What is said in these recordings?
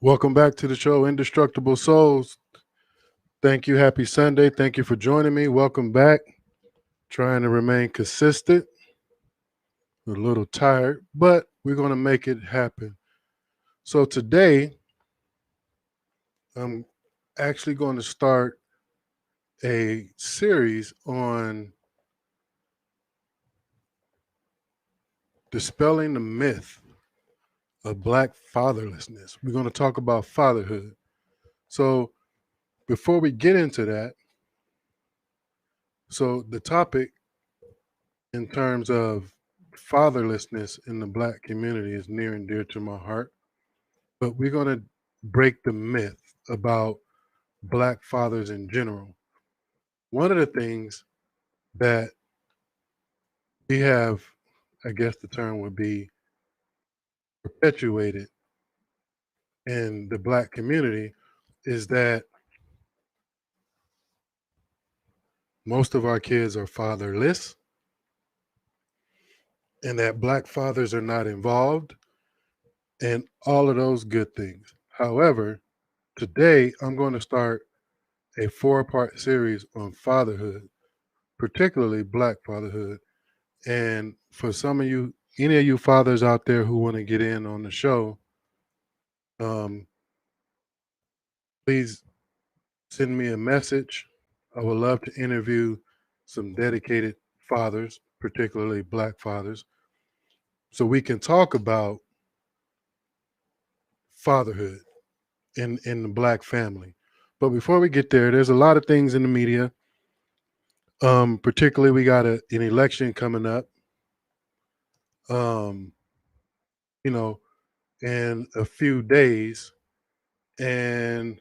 Welcome back to the show, Indestructible Souls. Thank you. Happy Sunday. Thank you for joining me. Welcome back. Trying to remain consistent. A little tired, but we're going to make it happen. So today, I'm actually going to start a series on dispelling the myth of Black fatherlessness. We're going to talk about fatherhood. So before we get into that, so the topic in terms of fatherlessness in the Black community is near and dear to my heart. But we're going to break the myth about Black fathers in general. One of the things that we have, I guess the term would be perpetuated in the Black community, is that most of our kids are fatherless and that Black fathers are not involved and all of those good things. However, today I'm going to start a 4-part series on fatherhood, particularly Black fatherhood. And for some of you, any of you fathers out there who want to get in on the show, um, please send me a message. I would love to interview some dedicated fathers, particularly Black fathers, so we can talk about fatherhood in the Black family. But before we get there, there's a lot of things in the media. Particularly, we got an election coming up. Um, you know, in a few days, and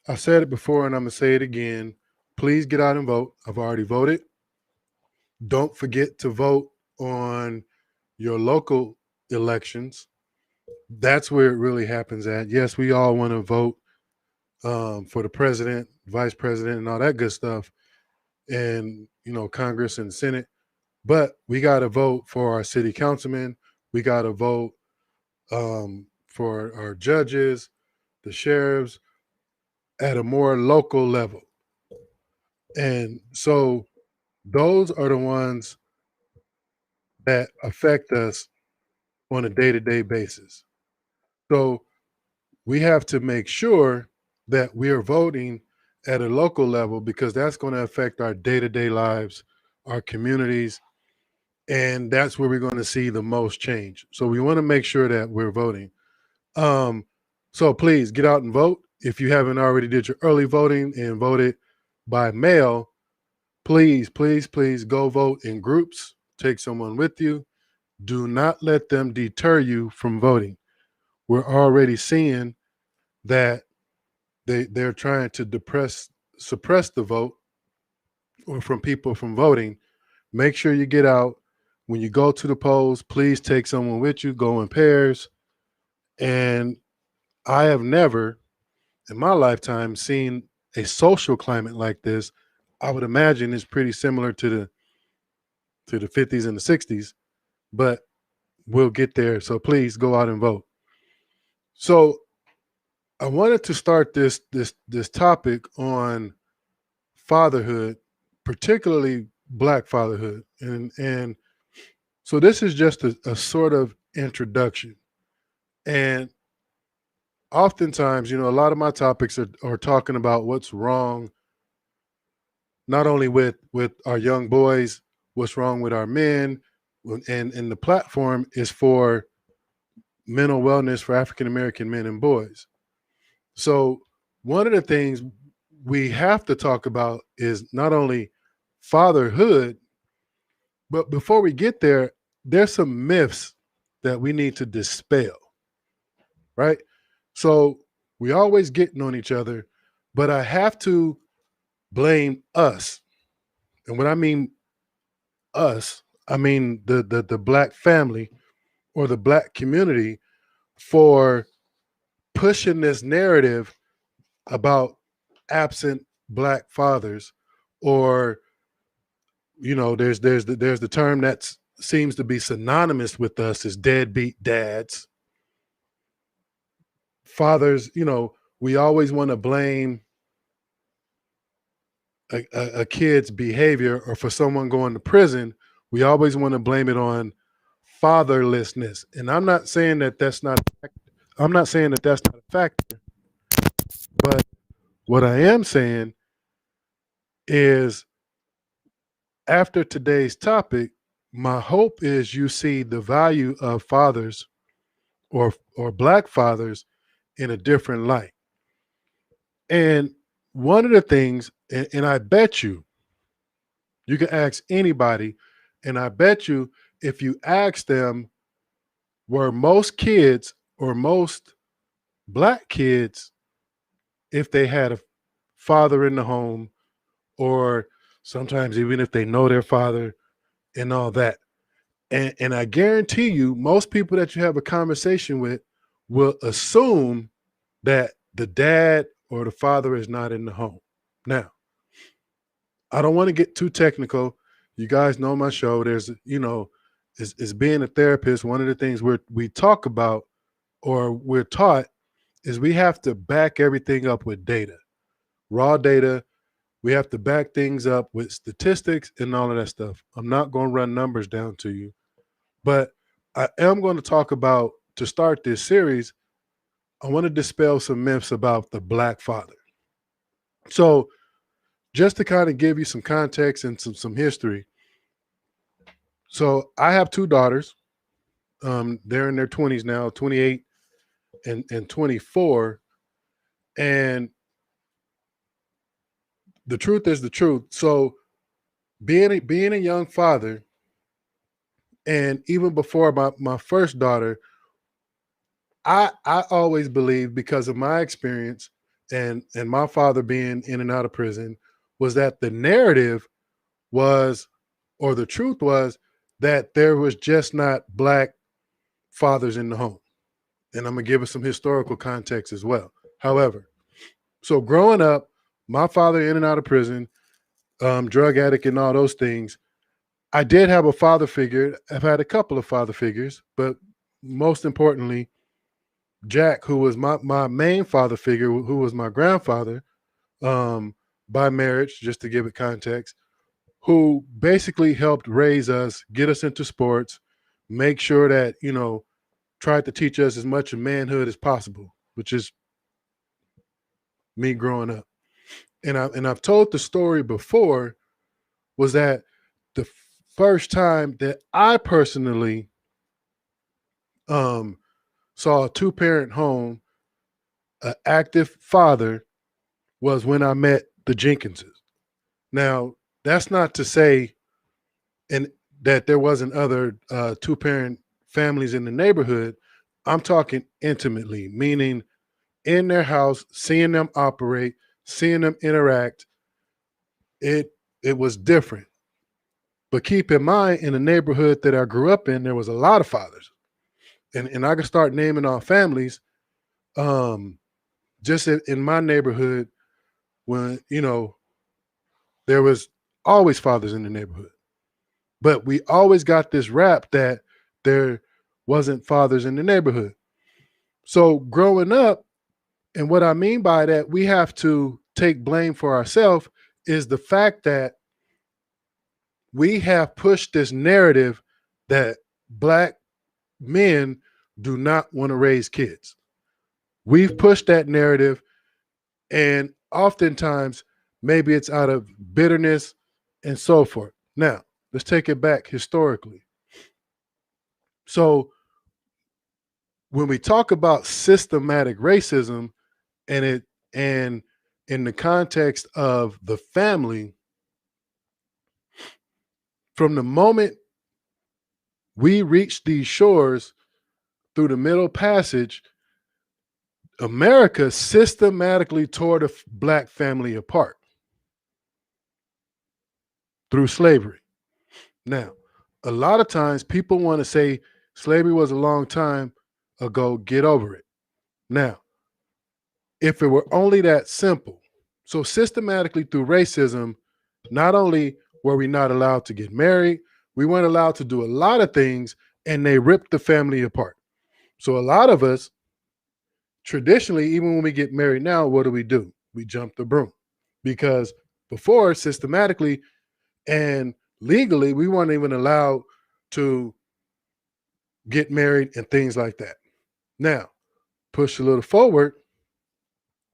I said it before and I'm going to say it again. Please get out and vote. I've already voted. Don't forget to vote on your local elections. That's where it really happens at. Yes, we all want to vote for the president, vice president, and all that good stuff, and, Congress and Senate. But we got to vote for our city councilmen. We got to vote for our judges, the sheriffs, at a more local level. And so those are the ones that affect us on a day-to-day basis. So we have to make sure that we are voting at a local level because that's going to affect our day-to-day lives, our communities, and that's where we're going to see the most change. So we want to make sure that we're voting. So please get out and vote. If you haven't already did your early voting and voted by mail, please, please, please go vote in groups. Take someone with you. Do not let them deter you from voting. We're already seeing that they're trying to suppress the vote or from people from voting. Make sure you get out. When you go to the polls, please take someone with you. Go in pairs. And I have never in my lifetime seen a social climate like this. I would imagine it's pretty similar to the 50s and the 60s, but we'll get there. So please go out and vote. So I wanted to start this topic on fatherhood, particularly Black fatherhood, and so this is just a sort of introduction. And oftentimes, a lot of my topics are talking about what's wrong, not only with our young boys, what's wrong with our men, and the platform is for mental wellness for African American men and boys. So one of the things we have to talk about is not only fatherhood, but before we get there, there's some myths that we need to dispel, right? So we always getting on each other, but I have to blame us. And when I mean us, I mean the Black family or the Black community for pushing this narrative about absent Black fathers, or there's the term that seems to be synonymous with us is deadbeat dads. fathers, we always want to blame a kid's behavior, or for someone going to prison, we always want to blame it on fatherlessness. And I'm not saying that that's not. I'm not saying that that's not a factor, but what I am saying is, after today's topic, my hope is you see the value of fathers, or Black fathers, in a different light. And one of the things, and I bet you can ask anybody, and I bet you, if you ask them, were most kids, or most Black kids, if they had a father in the home, or sometimes even if they know their father and all that. And I guarantee you, most people that you have a conversation with will assume that the dad or the father is not in the home. Now, I don't want to get too technical. You guys know my show. There's, is being a therapist, one of the things we talk about, or we're taught, is we have to back everything up with data, raw data. We have to back things up with statistics and all of that stuff. I'm not going to run numbers down to you, but I am going to talk about, to start this series, I want to dispel some myths about the Black father. So, just to kind of give you some context and some history. So, I have two daughters. They're in their 20s now, 28 and 24. And the truth is the truth. So, being a young father, and even before my first daughter, I always believed, because of my experience, and my father being in and out of prison, was that the narrative was, or the truth was, that there was just not Black fathers in the home. And I'm gonna give us some historical context as well. However, so growing up, my father in and out of prison, drug addict and all those things, I did have a father figure. I've had a couple of father figures, but most importantly, Jack, who was my main father figure, who was my grandfather, um, by marriage, just to give it context, who basically helped raise us, get us into sports, make sure that, tried to teach us as much of manhood as possible, which is me growing up. And I've told the story before, was that the first time that I personally um, saw a two-parent home, an active father, was when I met the Jenkinses. Now, that's not to say and that there wasn't other two-parent families in the neighborhood. I'm talking intimately, meaning in their house, seeing them operate, seeing them interact. It was different. But keep in mind, in the neighborhood that I grew up in, there was a lot of fathers. And I could start naming off families. Just in my neighborhood, when, there was always fathers in the neighborhood. But we always got this rap that there wasn't fathers in the neighborhood. So growing up, and what I mean by that, we have to take blame for ourselves, is the fact that we have pushed this narrative that Black men do not want to raise kids. We've pushed that narrative, and oftentimes maybe it's out of bitterness and so forth. Now, let's take it back historically. So, when we talk about systematic racism, and in the context of the family, from the moment we reached these shores through the Middle Passage, America systematically tore the Black family apart through slavery. Now, a lot of times people want to say slavery was a long time ago, get over it. Now, if it were only that simple, so systematically through racism, not only were we not allowed to get married, we weren't allowed to do a lot of things, and they ripped the family apart. So a lot of us Traditionally, even when we get married now, what do? We jump the broom, because before, systematically and legally, we weren't even allowed to get married and things like that. Now, push a little forward,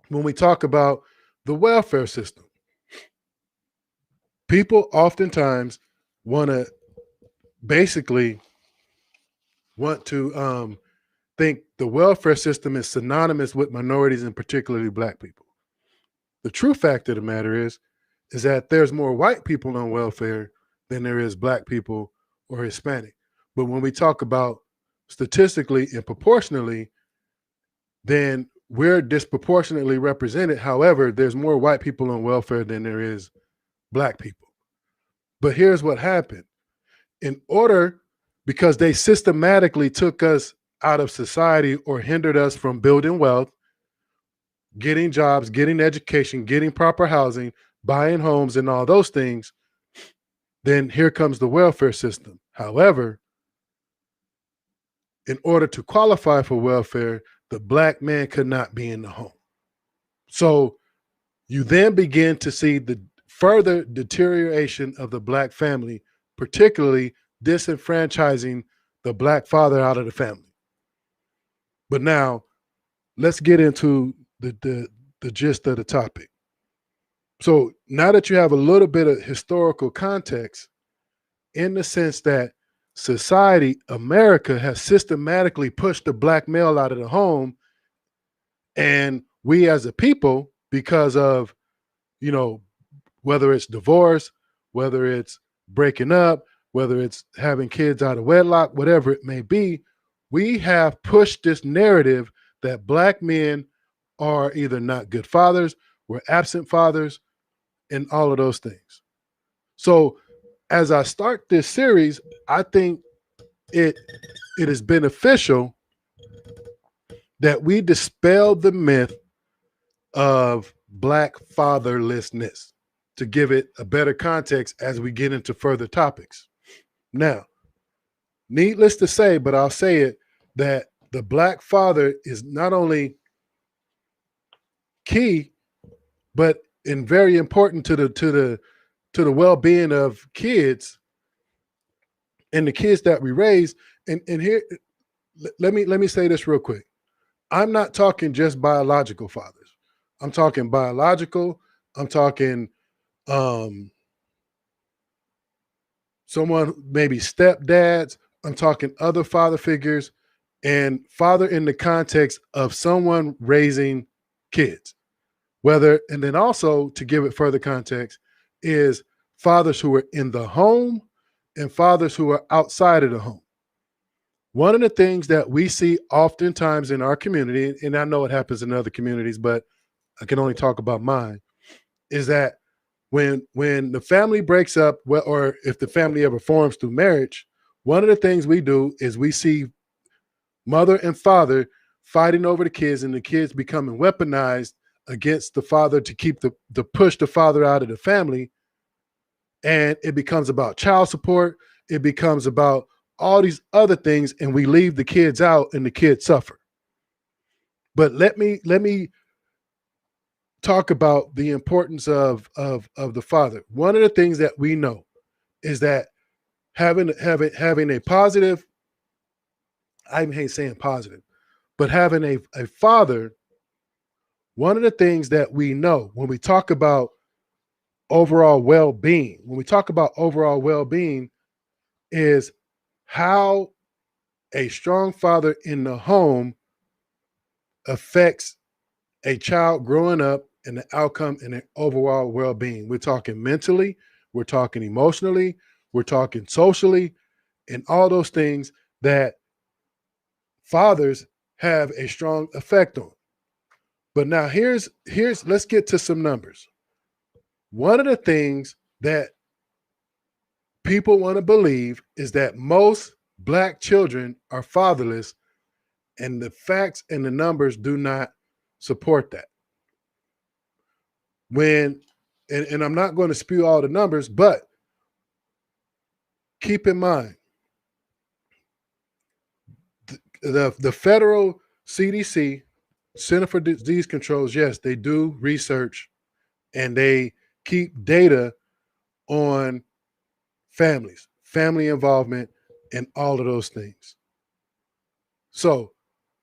when we talk about the welfare system, people oftentimes want to basically want to think the welfare system is synonymous with minorities and particularly Black people. The true fact of the matter is that there's more white people on welfare than there is Black people or Hispanic. But when we talk about statistically and proportionally, then we're disproportionately represented. However, there's more white people on welfare than there is Black people. But here's what happened. In order, because they systematically took us out of society or hindered us from building wealth, getting jobs, getting education, getting proper housing, buying homes, and all those things, then here comes the welfare system. However, in order to qualify for welfare, the Black man could not be in the home. So you then begin to see the further deterioration of the Black family, particularly disenfranchising the Black father out of the family. But now let's get into the gist of the topic. So now that you have a little bit of historical context, in the sense that society, America, has systematically pushed the Black male out of the home, and we as a people, because of, you know, whether it's divorce, whether it's breaking up, whether it's having kids out of wedlock, whatever it may be, we have pushed this narrative that Black men are either not good fathers, we're absent fathers, and all of those things. So as I start this series, I think it is beneficial that we dispel the myth of Black fatherlessness to give it a better context as we get into further topics. Now, needless to say, but I'll say it, that the Black father is not only key, but and very important to the well-being of kids and the kids that we raise. And here, let me say this real quick. I'm not talking just biological fathers. I'm talking biological. I'm talking someone, maybe stepdads. I'm talking other father figures, and father in the context of someone raising kids. Whether, and then also to give it further context, is fathers who are in the home and fathers who are outside of the home. One of the things that we see oftentimes in our community, and I know it happens in other communities, but I can only talk about mine, is that when the family breaks up, or if the family ever forms through marriage, one of the things we do is we see mother and father fighting over the kids, and the kids becoming weaponized against the father to keep the push the father out of the family. And it becomes about child support. It becomes about all these other things, and we leave the kids out and the kids suffer. But let me talk about the importance of the father. One of the things that we know is that having a positive, I hate saying positive, but having a father, one of the things that we know when we talk about overall well-being, is how a strong father in the home affects a child growing up and the outcome and the overall well-being. We're talking mentally, we're talking emotionally, we're talking socially, and all those things that fathers have a strong effect on. But now here's let's get to some numbers. One of the things that people want to believe is that most Black children are fatherless, and the facts and the numbers do not support that. When, and I'm not going to spew all the numbers, but keep in mind, the federal CDC Center for Disease Controls, yes, they do research and they keep data on families, family involvement, and all of those things. So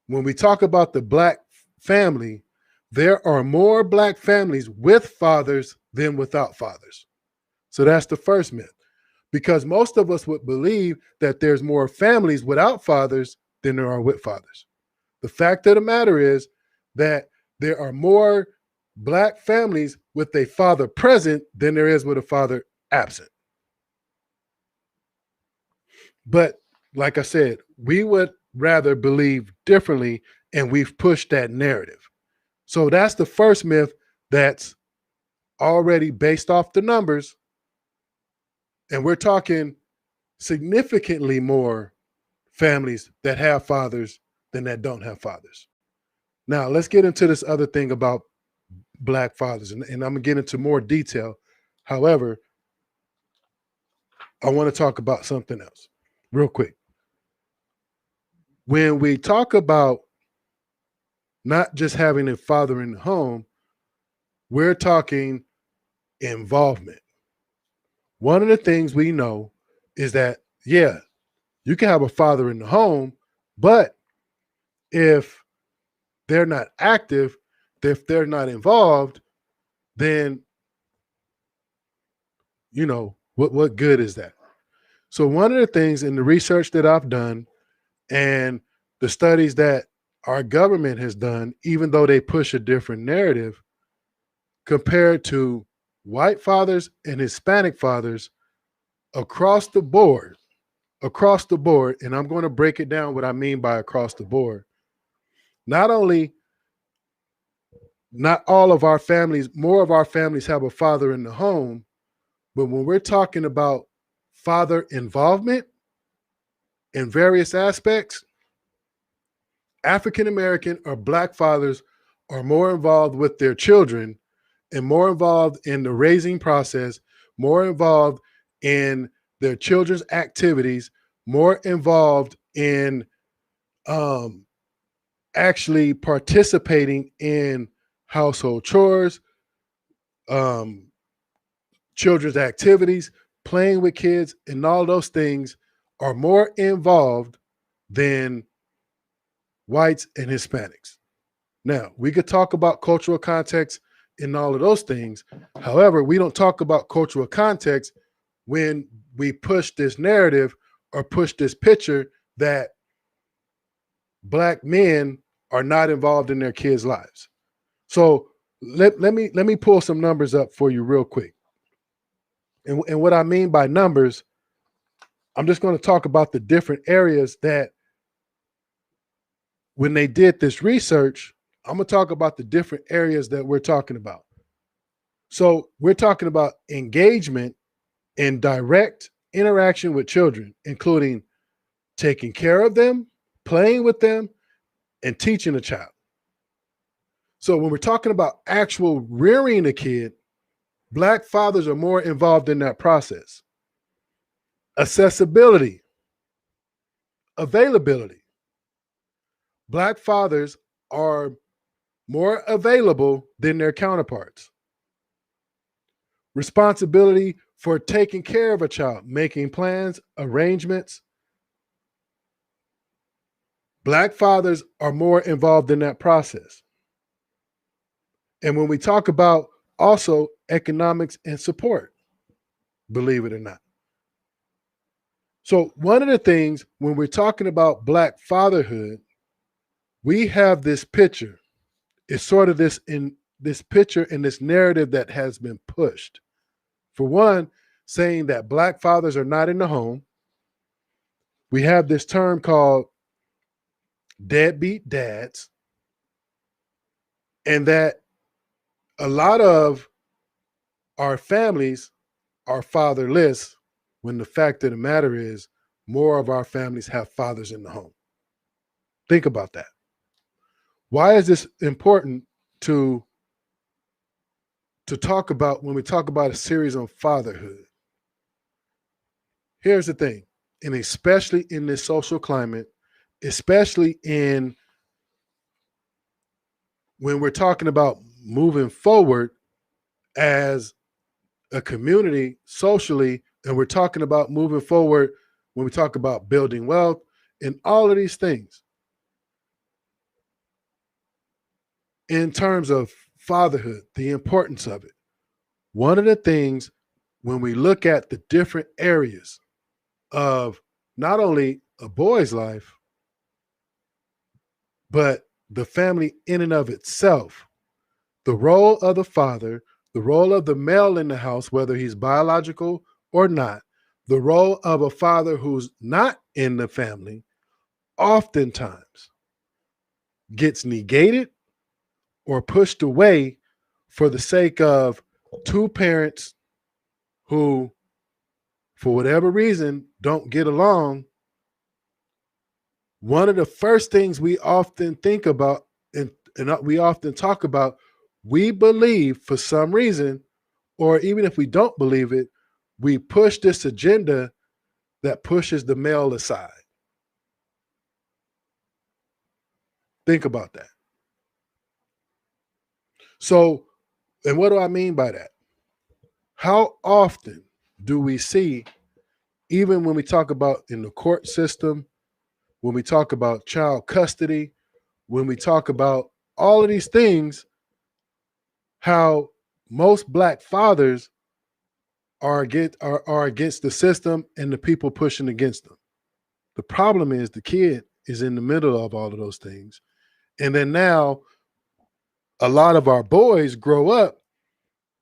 when we talk about the Black family, there are more Black families with fathers than without fathers. So that's the first myth, because most of us would believe that there's more families without fathers than there are with fathers. The fact of the matter is that there are more Black families with a father present than there is with a father absent. But like I said, we would rather believe differently, and we've pushed that narrative. So that's the first myth that's already based off the numbers. And we're talking significantly more families that have fathers than that don't have fathers. Now, let's get into this other thing about Black fathers, and I'm going to get into more detail. However, I want to talk about something else real quick. When we talk about not just having a father in the home, we're talking involvement. One of the things we know is that, yeah, you can have a father in the home, but if they're not active, if they're not involved, then, what good is that? So one of the things in the research that I've done and the studies that our government has done, even though they push a different narrative, compared to white fathers and Hispanic fathers across the board, and I'm going to break it down what I mean by across the board. Not all of our families, more of our families have a father in the home, but when we're talking about father involvement in various aspects, African American or Black fathers are more involved with their children and more involved in the raising process, more involved in their children's activities, more involved in actually participating in household chores, children's activities, playing with kids, and all those things are more involved than whites and Hispanics. Now, we could talk about cultural context and all of those things. However, we don't talk about cultural context when we push this narrative or push this picture that Black men are not involved in their kids' lives. So let me pull some numbers up for you real quick. And what I mean by numbers, I'm just going to talk about the different areas that when they did this research, I'm going to talk about the different areas that we're talking about. So we're talking about engagement in direct interaction with children, including taking care of them, playing with them, and teaching a child. So when we're talking about actual rearing a kid, Black fathers are more involved in that process. Accessibility, availability. Black fathers are more available than their counterparts. Responsibility for taking care of a child, making plans, arrangements. Black fathers are more involved in that process. And when we talk about also economics and support, believe it or not. So one of the things when we're talking about Black fatherhood, we have this picture. It's sort of this picture and this narrative that has been pushed. For one, saying that Black fathers are not in the home. We have this term called deadbeat dads, and that a lot of our families are fatherless, when the fact of the matter is more of our families have fathers in the home. Think about that. Why is this important to talk about when we talk about a series on fatherhood? Here's the thing, and especially in this social climate, especially in when we're talking about moving forward as a community socially, and we're talking about moving forward when we talk about building wealth and all of these things in terms of fatherhood, the importance of it. One of the things when we look at the different areas of not only a boy's life, but the family in and of itself, the role of the father, the role of the male in the house, whether he's biological or not, the role of a father who's not in the family, oftentimes gets negated or pushed away for the sake of two parents who, for whatever reason, don't get along. One of the first things we often think about and we often talk about, we believe for some reason, or even if we don't believe it, we push this agenda that pushes the male aside. Think about that. So, and what do I mean by that? How often do we see, even when we talk about in the court system, when we talk about child custody, when we talk about all of these things, how most Black fathers are against the system and the people pushing against them. The problem is the kid is in the middle of all of those things. And then now a lot of our boys grow up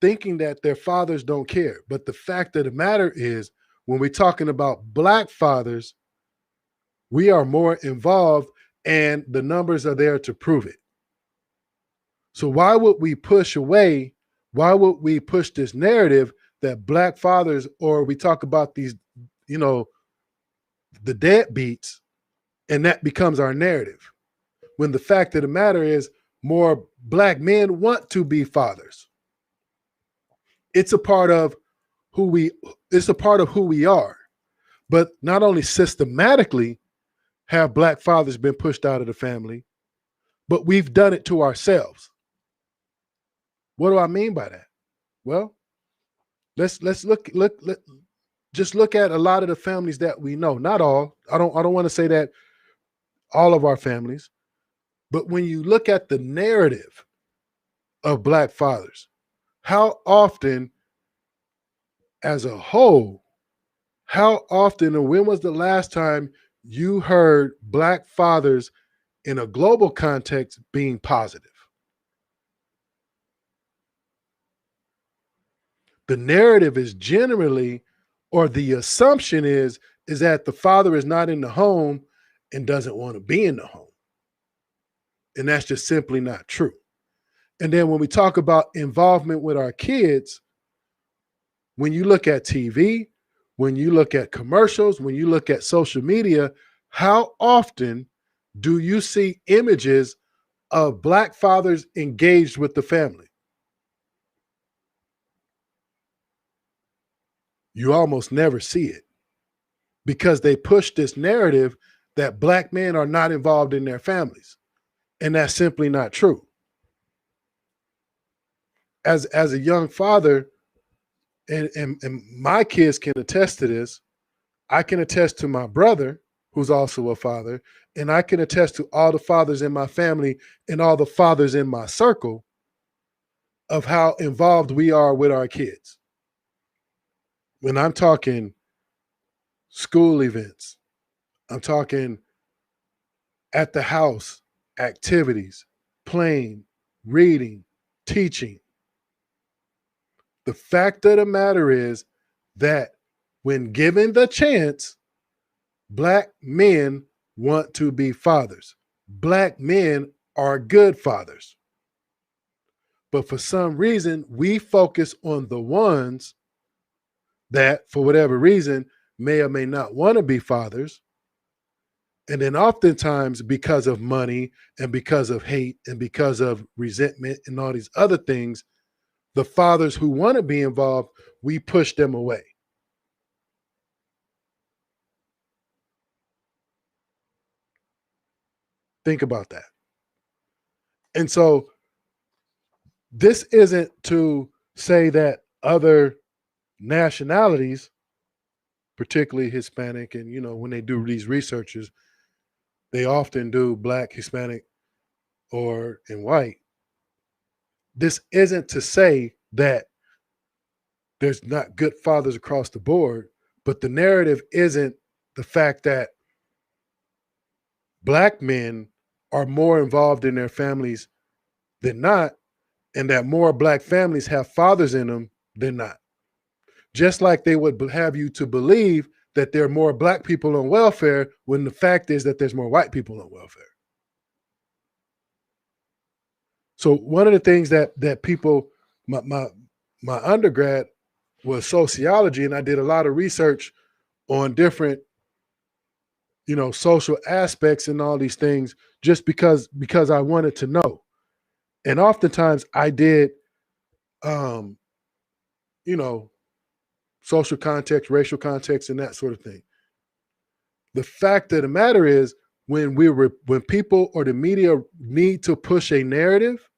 thinking that their fathers don't care. But the fact of the matter is, when we're talking about Black fathers, we are more involved and the numbers are there to prove it. So why would we push away? Why would we push this narrative that Black fathers, or we talk about these, you know, the deadbeats, and that becomes our narrative? When the fact of the matter is, more Black men want to be fathers. It's a part of who we. It's a part of who we are. But not only systematically have Black fathers been pushed out of the family, but we've done it to ourselves. What do I mean by that? Well, let's just look at a lot of the families that we know. Not all. I don't want to say that all of our families, but when you look at the narrative of Black fathers, how often as a whole, how often or when was the last time you heard Black fathers in a global context being positive? The narrative is generally, or the assumption is that the father is not in the home and doesn't want to be in the home. And that's just simply not true. And then when we talk about involvement with our kids, when you look at TV, when you look at commercials, when you look at social media, how often do you see images of Black fathers engaged with the family? You almost never see it because they push this narrative that Black men are not involved in their families. And that's simply not true. As a young father, and my kids can attest to this, I can attest to my brother, who's also a father, and I can attest to all the fathers in my family and all the fathers in my circle of how involved we are with our kids. When I'm talking school events, I'm talking at the house activities, playing, reading, teaching. The fact of the matter is that when given the chance, Black men want to be fathers. Black men are good fathers. But for some reason, we focus on the ones that, for whatever reason, may or may not want to be fathers. And then oftentimes, because of money and because of hate and because of resentment and all these other things, the fathers who want to be involved, we push them away. Think about that. And so This isn't to say that other nationalities, particularly Hispanic, and when they do these researches, they often do Black, Hispanic, or and white. This isn't to say that there's not good fathers across the board, but the narrative isn't the fact that Black men are more involved in their families than not, and that more Black families have fathers in them than not. Just like they would have you to believe that there are more Black people on welfare when the fact is that there's more white people on welfare. So one of the things that people, my undergrad was sociology, and I did a lot of research on different, social aspects and all these things, just because I wanted to know. And oftentimes I did, um, you know, social context, racial context, and that sort of thing. The fact of the matter is, when people or the media need to push a narrative,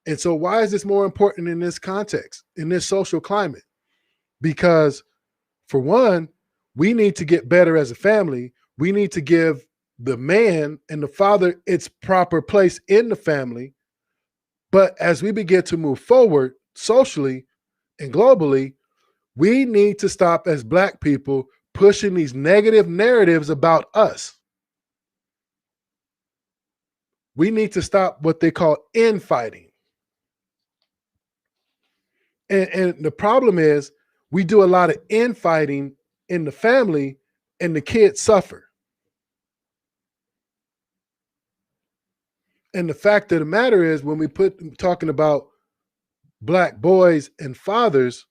and so why is this more important in this context, in this social climate? Because for one, we need to get better as a family. We need to give the man and the father its proper place in the family. But as we begin to move forward socially and globally, we need to stop as Black people pushing these negative narratives about us. We need to stop what they call infighting. And the problem is, we do a lot of infighting in the family, and the kids suffer. And the fact of the matter is, when we talking about Black boys and fathers,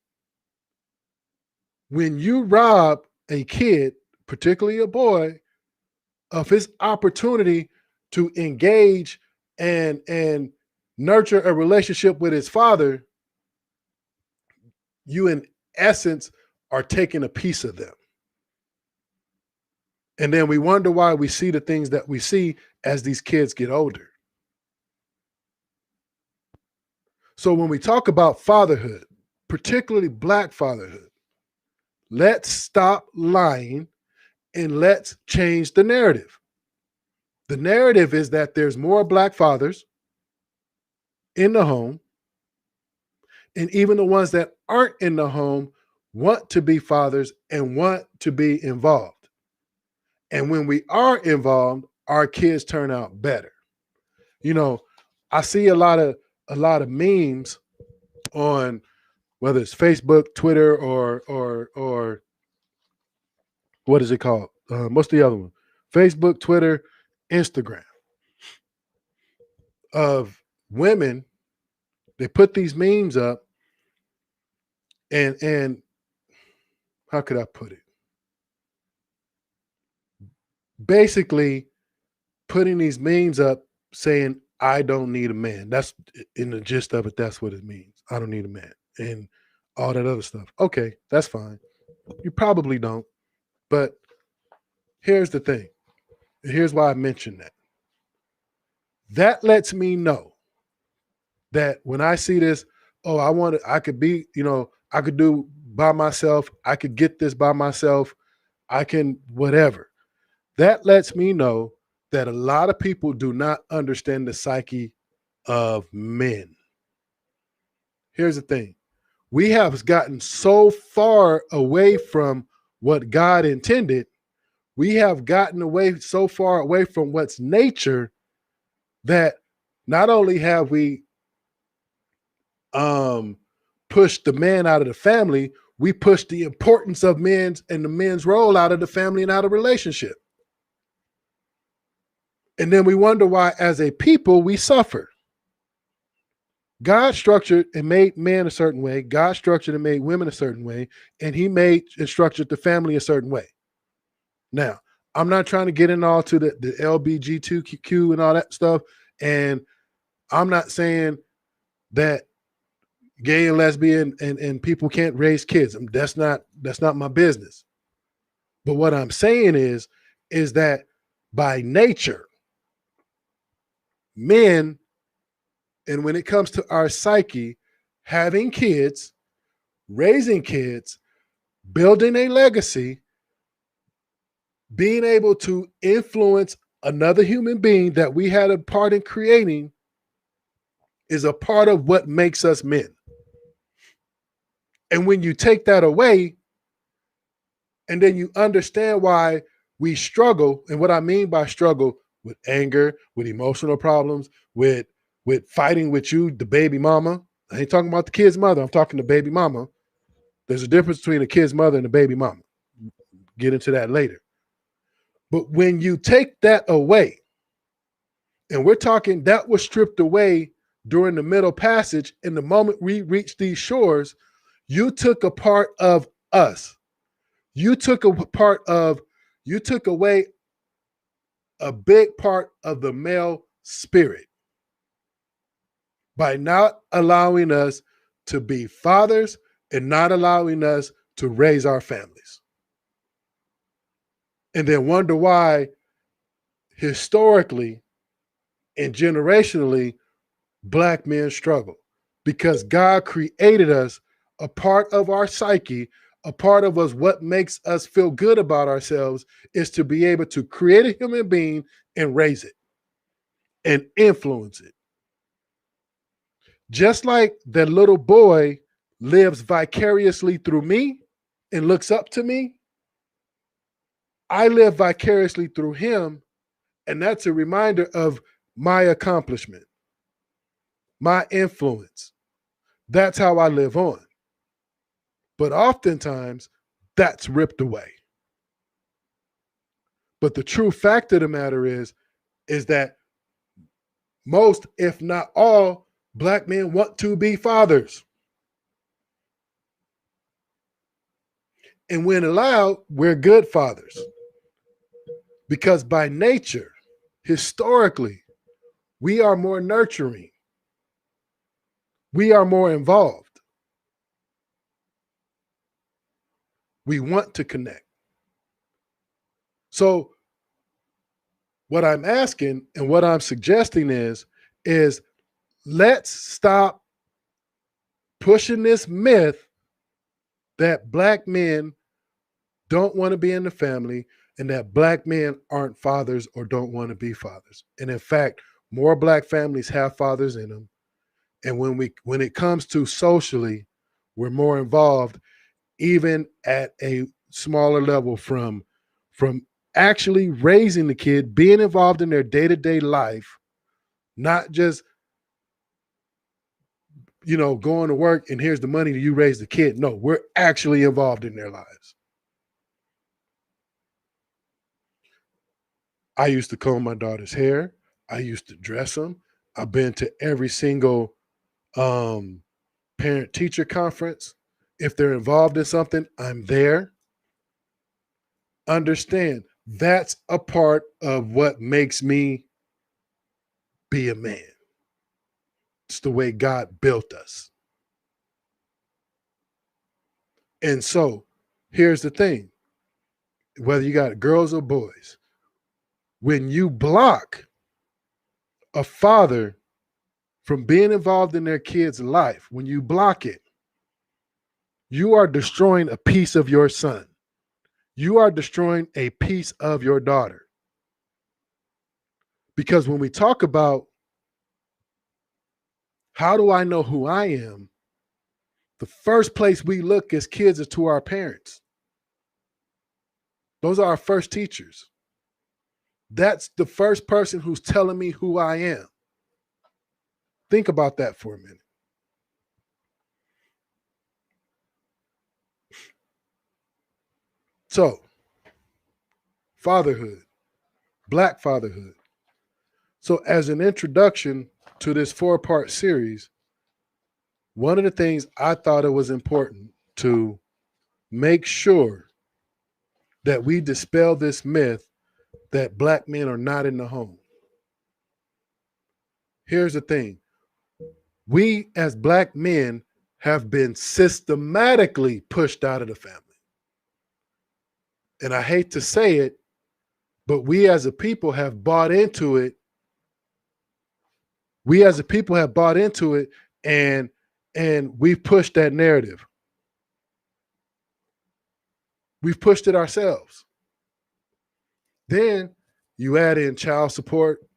when you rob a kid, particularly a boy, of his opportunity to engage and nurture a relationship with his father, you in essence are taking a piece of them. And then we wonder why we see the things that we see as these kids get older. So when we talk about fatherhood, particularly Black fatherhood, let's stop lying and let's change the narrative. The narrative is that there's more Black fathers in the home, and even the ones that aren't in the home want to be fathers and want to be involved. And when we are involved, our kids turn out better. I see a lot of memes on, whether it's Facebook, Twitter, or what is it called? What's the other one? Facebook, Twitter, Instagram, of women. They put these memes up, and how could I put it? Basically, putting these memes up saying, I don't need a man. That's in the gist of it. That's what it means. I don't need a man, and all that other stuff. Okay, that's fine. You probably don't. But here's the thing. Here's why I mentioned that. That lets me know that when I see this, I could be, I could do by myself. I could get this by myself. I can whatever. That lets me know that a lot of people do not understand the psyche of men. Here's the thing. We have gotten so far away from what God intended. We have gotten so far away from what's nature, that not only have we pushed the man out of the family, we pushed the importance of men's and the men's role out of the family and out of relationship. And then we wonder why, as a people, we suffer. God structured and made men a certain way. God structured and made women a certain way. And he made and structured the family a certain way. Now, I'm not trying to get in all to the LBGTQ and all that stuff. And I'm not saying that gay and lesbian and people can't raise kids. That's not my business. But what I'm saying is that by nature, men And when it comes to our psyche, having kids, raising kids, building a legacy, being able to influence another human being that we had a part in creating is a part of what makes us men. And when you take that away, and then you understand why we struggle, and what I mean by struggle, with anger, with emotional problems, with fighting with you, the baby mama. I ain't talking about the kid's mother. I'm talking the baby mama. There's a difference between a kid's mother and the baby mama. Get into that later. But when you take that away, and we're talking that was stripped away during the Middle Passage, and the moment we reached these shores, you took a part of us. You took away a big part of the male spirit by not allowing us to be fathers and not allowing us to raise our families. And then wonder why historically and generationally Black men struggle. Because God created us, a part of our psyche, a part of us, what makes us feel good about ourselves is to be able to create a human being and raise it and influence it. Just like that little boy lives vicariously through me and looks up to me, I live vicariously through him. And that's a reminder of my accomplishment, my influence. That's how I live on. But oftentimes, that's ripped away. But the true fact of the matter is that most, if not all, Black men want to be fathers. And when allowed, we're good fathers. Because by nature, historically, we are more nurturing. We are more involved. We want to connect. So what I'm asking and what I'm suggesting is let's stop pushing this myth that Black men don't want to be in the family and that Black men aren't fathers or don't want to be fathers. And in fact, more Black families have fathers in them. And when it comes to socially, we're more involved, even at a smaller level, from actually raising the kid, being involved in their day-to-day life, not just going to work and here's the money you raise the kid. No, we're actually involved in their lives. I used to comb my daughter's hair. I used to dress them. I've been to every single parent-teacher conference. If they're involved in something, I'm there. Understand, that's a part of what makes me be a man. It's the way God built us. And so here's the thing, whether you got girls or boys, when you block a father from being involved in their kid's life, when you block it, you are destroying a piece of your son. You are destroying a piece of your daughter. Because when we talk about how do I know who I am, the first place we look as kids is to our parents. Those are our first teachers. That's the first person who's telling me who I am. Think about that for a minute. So, fatherhood, Black fatherhood. So, as an introduction to this 4-part series, one of the things I thought it was important to make sure that we dispel this myth that Black men are not in the home. Here's the thing. We as Black men have been systematically pushed out of the family. And I hate to say it, but we as a people have bought into it We as a people have bought into it, and we've pushed that narrative. We've pushed it ourselves. Then you add in child support,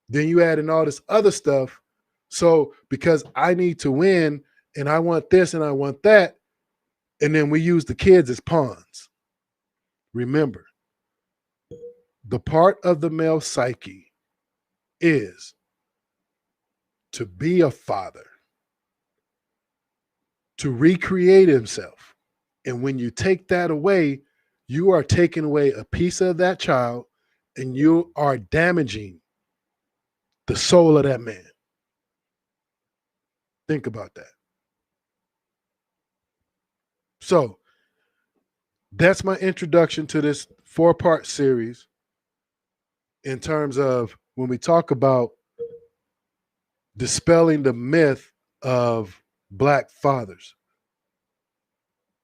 then you add in all this other stuff. So because I need to win and I want this and I want that, and then we use the kids as pawns. Remember, the part of the male psyche is to be a father, to recreate himself. And when you take that away, you are taking away a piece of that child and you are damaging the soul of that man. Think about that. So that's my introduction to this 4-part series in terms of when we talk about dispelling the myth of Black fathers.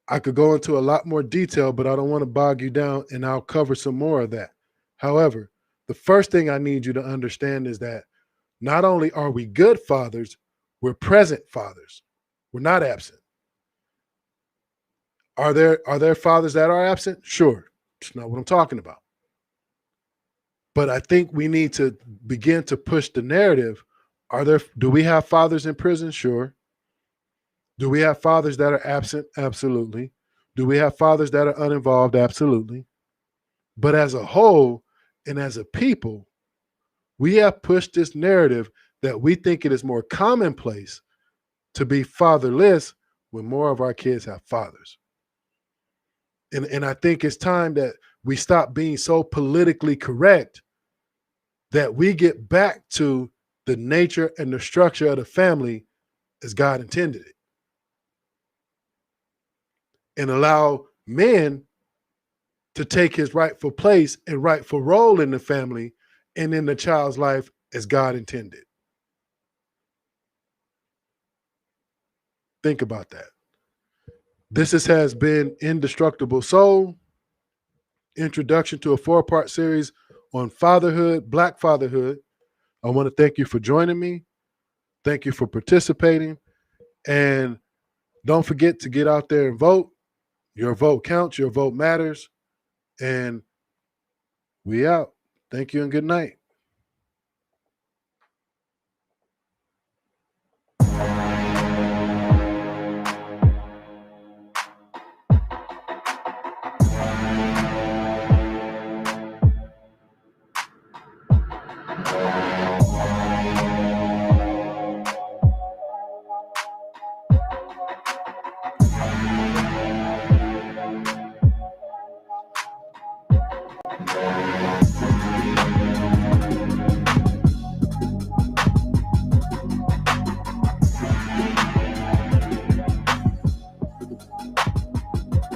I could go into a lot more detail, but I don't want to bog you down, and I'll cover some more of that. However, the first thing I need you to understand is that not only are we good fathers, we're present fathers. We're not absent. Are there fathers that are absent? Sure. It's not what I'm talking about. But I think we need to begin to push the narrative. Do we have fathers in prison? Sure. Do we have fathers that are absent? Absolutely. Do we have fathers that are uninvolved? Absolutely. But as a whole and as a people, we have pushed this narrative that we think it is more commonplace to be fatherless when more of our kids have fathers. And I think it's time that we stop being so politically correct, that we get back to the nature and the structure of the family as God intended it, and allow men to take his rightful place and rightful role in the family and in the child's life as God intended. Think about that. This has been Indestructible Soul, introduction to a 4-part series on fatherhood, Black fatherhood. I want to thank you for joining me. Thank you for participating. And don't forget to get out there and vote. Your vote counts. Your vote matters. And we out. Thank you and good night.